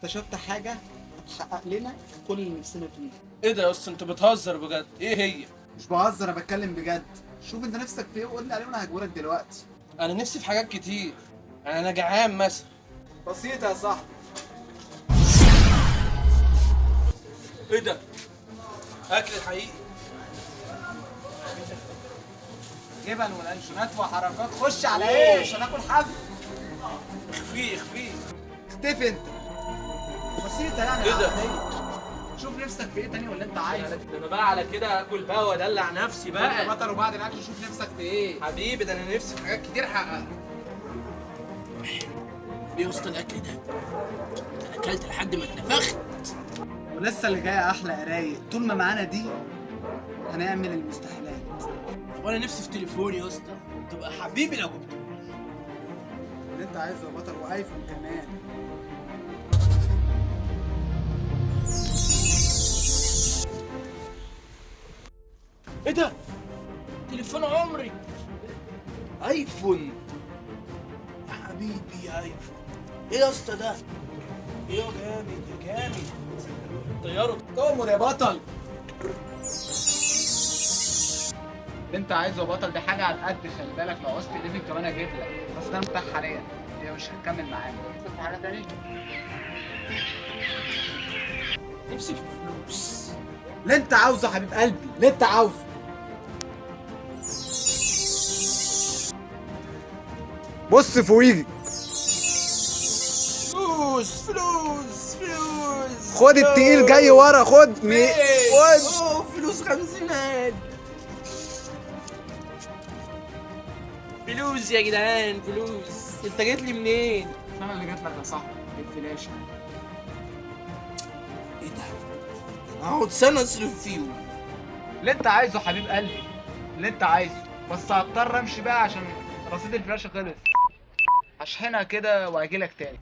اكتشفت حاجه هتحقق لنا كل اللي نفسنا فيه. ايه ده يا اسطى، انت بتهزر بجد؟ ايه هي؟ مش بهزر، انا بتكلم بجد. شوف انت نفسك في ايه وقول لي عليه وانا هجيبهولك دلوقتي. انا نفسي في حاجات كتير، يعني انا جعان مثلا. بسيطه يا صاحبي. ايه ده؟ اكل حقيقي. جبن والانشونات وحركات، خش على ايه عشان اكل حف. اخفيه اخفيه. اختفي انت. بسيطه يعني. ايه ده؟ عادية. شوف نفسك في ايه تاني ولا انت عايز؟ ده انا بقى على كده اكل بقى وادلع نفسي بقى. بطل، وبعد الاكل شوف نفسك في ايه. حبيبي ده انا نفسي في حاجات كتير احققها. ايه يا اسطى الاكل ده؟ انا اكلت لحد ما اتنفخت. ولسه اللي جاي احلى يا رايق. طول ما معانا دي هنعمل المستحيلات. طب انا نفسي في تليفون يا اسطى، تبقى حبيبي لو جبته. اللي انت عايزه يا بطل، وايفون كمان. ايه ده؟ تليفون عمري، ايفون. يا حبيبي يا ايفون. ايه يا اسطى ده؟ ايه يا جامد يا جامد. طياره. تؤمر يا بطل. اللي انت عايزه يا بطل دي حاجه على قد. خلي بالك لو عوزت ليفل كمان اجيب لك، بس ده متاح حاليا. هي مش هتكمل معانا. نفسك في حاجه تاني؟ نفسي في فلوس. اللي انت عاوزه يا حبيب قلبي، اللي انت عاوزه. بص فوقيك. فلوس فلوس فلوس. خد التقيل جاي ورا. خد خد. اوه فلوس خمسينات. فلوس يا جدعان فلوس. انت جيت لي منين؟ انا اللي جات لك يا صاحبي بالفلاشه. ايه ده؟ انا هقعد سنه اصرف فيهم. اللي انت عايزه يا حبيب قلبي، اللي انت عايزه. بس هضطر امشي بقى عشان رصيد الفلاشه خلص. هشحنها كده واجيلك تاني.